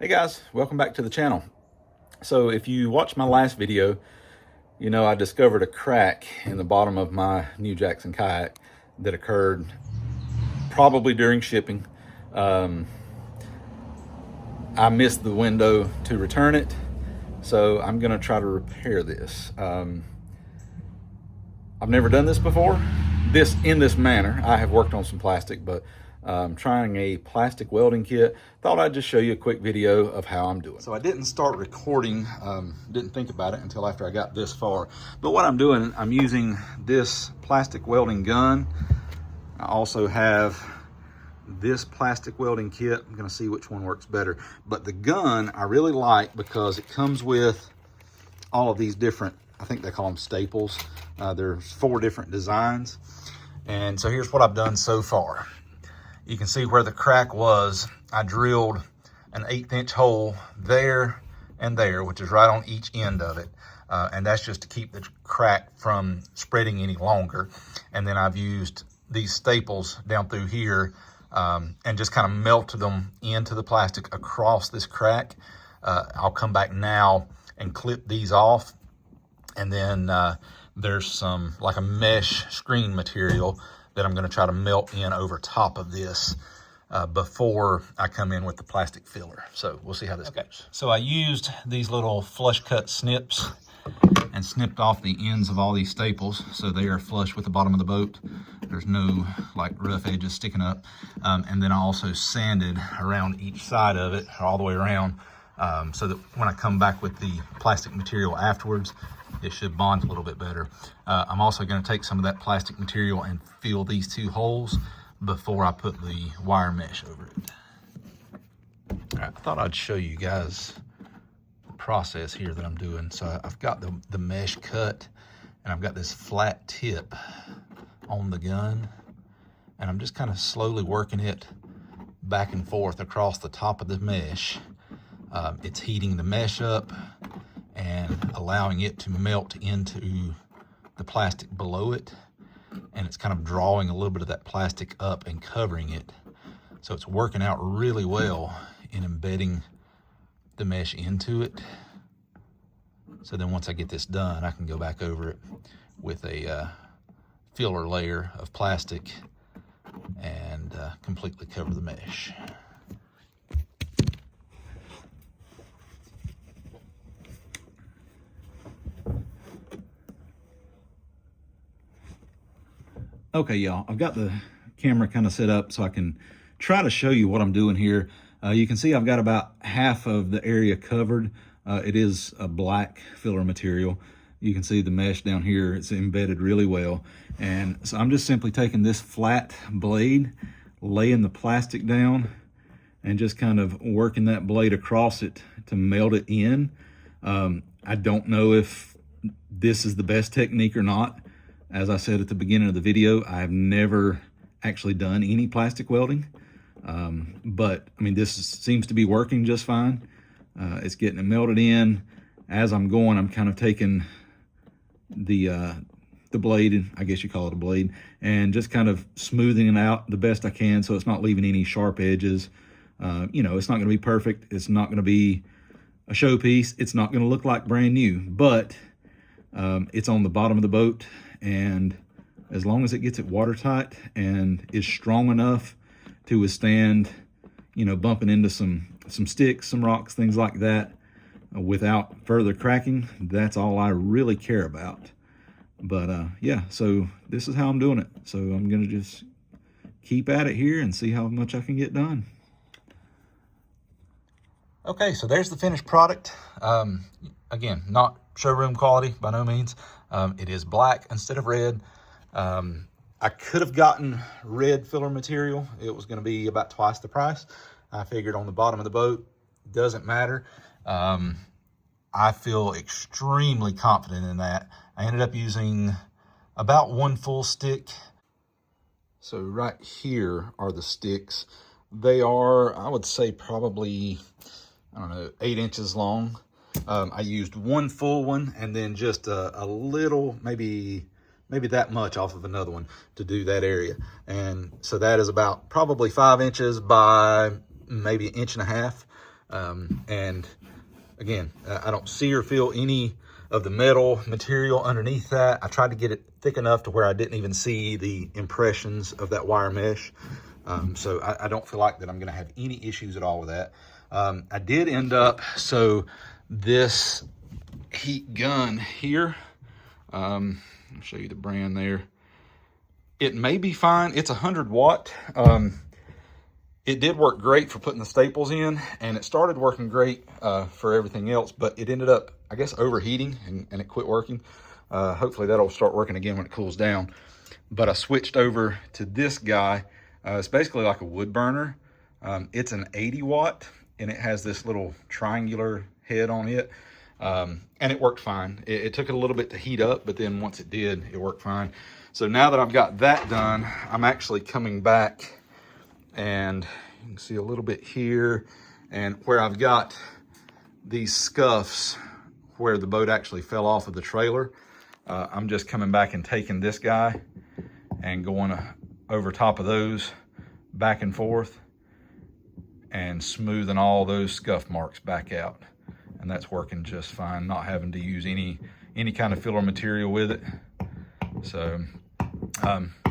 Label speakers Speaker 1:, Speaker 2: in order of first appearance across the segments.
Speaker 1: Hey guys, welcome back to the channel. So if you watched my last video, you know I discovered a crack in the bottom of my New Jackson kayak that occurred probably during shipping. I missed the window to return it, so I'm gonna try to repair this. I've never done this before, in this manner. I have worked on some plastic, but trying a plastic welding kit. Thought I'd just show you a quick video of how I'm doing. So I didn't start recording, didn't think about it until after I got this far. But what I'm doing, I'm using this plastic welding gun. I also have this plastic welding kit. I'm gonna see which one works better. But the gun I really like because it comes with all of these different, I think they call them staples. There's 4 different designs. And so here's what I've done so far. You can see where the crack was. I drilled an 1/8 inch hole there and there, which is right on each end of it. And that's just to keep the crack from spreading any longer. And then I've used these staples down through here and just kind of melted them into the plastic across this crack. I'll come back now and clip these off. And then there's some, like a mesh screen material that I'm gonna try to melt in over top of this before I come in with the plastic filler. So we'll see how this goes. So I used these little flush cut snips and snipped off the ends of all these staples so they are flush with the bottom of the boat. There's no like rough edges sticking up. And then I also sanded around each side of it, all the way around, so that when I come back with the plastic material afterwards, it should bond a little bit better. I'm also going to take some of that plastic material and fill these 2 holes before I put the wire mesh over it. All right, I thought I'd show you guys the process here that I'm doing. So I've got the mesh cut, and I've got this flat tip on the gun, and I'm just kind of slowly working it back and forth across the top of the mesh. It's heating the mesh up and allowing it to melt into the plastic below it. And it's kind of drawing a little bit of that plastic up and covering it. So it's working out really well in embedding the mesh into it. So then once I get this done, I can go back over it with a filler layer of plastic and completely cover the mesh. Okay, y'all, I've got the camera kind of set up so I can try to show you what I'm doing here. You can see I've got about half of the area covered. It is a black filler material. You can see the mesh down here, it's embedded really well. And so I'm just simply taking this flat blade, laying the plastic down, and just kind of working that blade across it to melt it in. I don't know if this is the best technique or not. As I said at the beginning of the video, I've never actually done any plastic welding, but I mean, this seems to be working just fine. It's getting it melted in. As I'm going, I'm kind of taking the blade, I guess you call it a blade, and just kind of smoothing it out the best I can so it's not leaving any sharp edges. You know, it's not gonna be perfect. It's not gonna be a showpiece. It's not gonna look like brand new, but it's on the bottom of the boat. And as long as it gets it watertight and is strong enough to withstand, you know, bumping into some sticks, some rocks, things like that, without further cracking, that's all I really care about. But yeah, so this is how I'm doing it. So I'm gonna just keep at it here and see how much I can get done. Okay, so there's the finished product. Again, not showroom quality by no means. It is black instead of red. I could have gotten red filler material. It was gonna be about twice the price. I figured on the bottom of the boat, doesn't matter. I feel extremely confident in that. I ended up using about 1 full stick. So right here are the sticks. They are, I would say, probably, I don't know, 8 inches long. I used 1 full one and then just a little, maybe that much off of another one to do that area. And so that is about probably 5 inches by maybe 1.5 inches. And again, I don't see or feel any of the metal material underneath that. I tried to get it thick enough to where I didn't even see the impressions of that wire mesh. So I don't feel like that I'm gonna have any issues at all with that. I did end up, so this heat gun here, I'll show you the brand there. It may be fine. It's 100 watt. It did work great for putting the staples in, and it started working great for everything else, but it ended up, I guess, overheating and it quit working. Hopefully that'll start working again when it cools down. But I switched over to this guy. It's basically like a wood burner. It's an 80 watt, and it has this little triangular head on it. And it worked fine. It took it a little bit to heat up, but then once it did, it worked fine. So now that I've got that done, I'm actually coming back, and you can see a little bit here, and where I've got these scuffs where the boat actually fell off of the trailer, I'm just coming back and taking this guy and going over top of those back and forth and smoothing all those scuff marks back out. And that's working just fine, not having to use any kind of filler material with it. So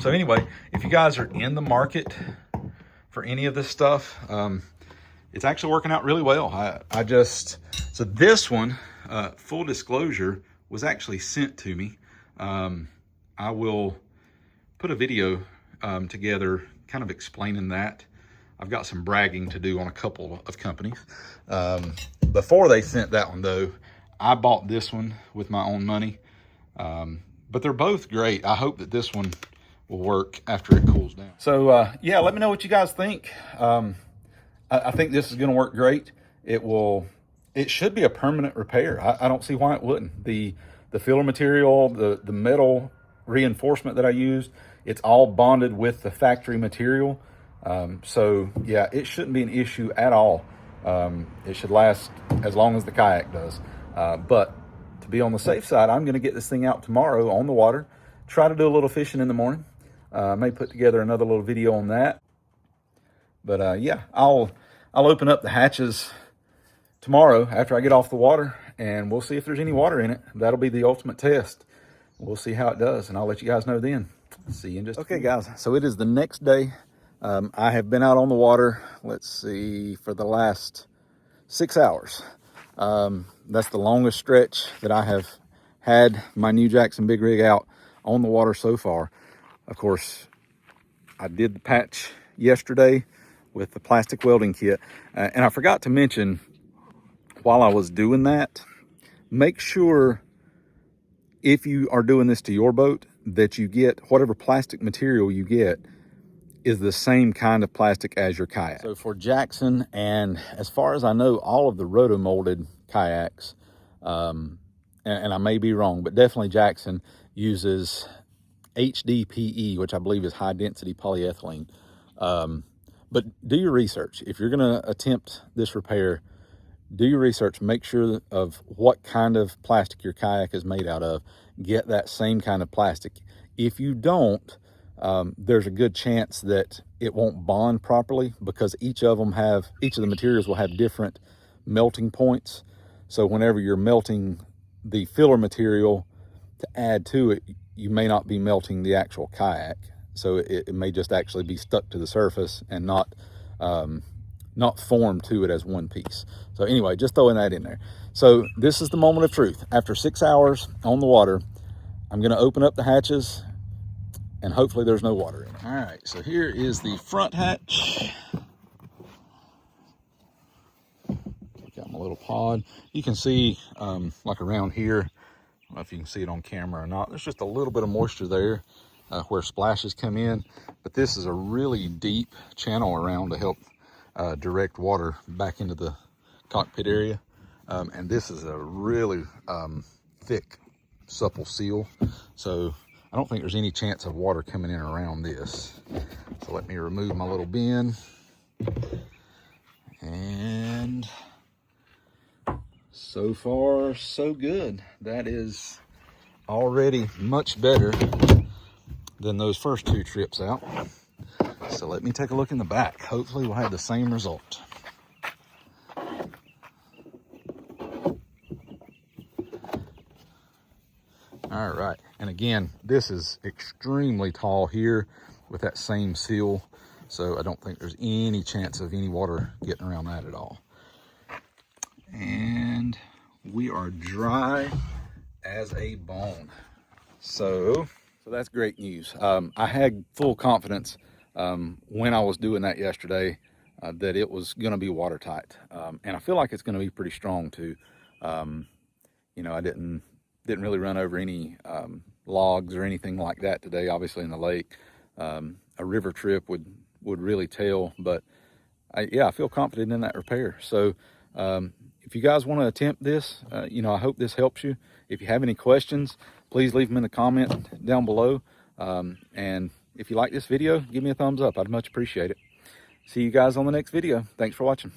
Speaker 1: anyway, if you guys are in the market for any of this stuff, it's actually working out really well. So this one, full disclosure, was actually sent to me. I will put a video together kind of explaining that. I've got some bragging to do on a couple of companies. Before they sent that one though, I bought this one with my own money. But they're both great. I hope that this one will work after it cools down. So yeah, let me know what you guys think. I think this is gonna work great. It should be a permanent repair. I don't see why it wouldn't. The filler material, the metal reinforcement that I used, it's all bonded with the factory material. So yeah, it shouldn't be an issue at all. It should last as long as the kayak does. But to be on the safe side, I'm gonna get this thing out tomorrow on the water, try to do a little fishing in the morning. I may put together another little video on that. But yeah, I'll open up the hatches tomorrow after I get off the water, and we'll see if there's any water in it. That'll be the ultimate test. We'll see how it does, and I'll let you guys know then. See you in just a few. Guys, so it is the next day. I have been out on the water, let's see, for the last 6 hours. That's the longest stretch that I have had my new Jackson Big Rig out on the water so far. Of course, I did the patch yesterday with the plastic welding kit. And I forgot to mention, while I was doing that, make sure if you are doing this to your boat that you get whatever plastic material you get is the same kind of plastic as your kayak. So for Jackson, and as far as I know, all of the roto-molded kayaks, and I may be wrong, but definitely Jackson uses HDPE, which I believe is high density polyethylene. But do your research. If you're gonna attempt this repair, do your research, make sure of what kind of plastic your kayak is made out of. Get that same kind of plastic. If you don't, there's a good chance that it won't bond properly, because each of the materials will have different melting points. So whenever you're melting the filler material to add to it, you may not be melting the actual kayak. So it may just actually be stuck to the surface and not formed to it as one piece. So anyway, just throwing that in there. So this is the moment of truth. After 6 hours on the water, I'm gonna open up the hatches and hopefully there's no water in it. All right, so here is the front hatch. Got my little pod. You can see like around here, I don't know if you can see it on camera or not, there's just a little bit of moisture there where splashes come in, but this is a really deep channel around to help direct water back into the cockpit area. And this is a really thick, supple seal. So I don't think there's any chance of water coming in around this. So let me remove my little bin. And so far, so good. That is already much better than those first 2 trips out. So let me take a look in the back. Hopefully we'll have the same result. All right, and again, this is extremely tall here with that same seal, so I don't think there's any chance of any water getting around that at all. And we are dry as a bone. So that's great news. I had full confidence when I was doing that yesterday that it was going to be watertight, and I feel like it's going to be pretty strong too. You know, I didn't really run over any logs or anything like that today. Obviously, in the lake, a river trip would really tell. But yeah, I feel confident in that repair. So if you guys want to attempt this, you know, I hope this helps you. If you have any questions, please leave them in the comment down below. And if you like this video, give me a thumbs up. I'd much appreciate it. See you guys on the next video. Thanks for watching.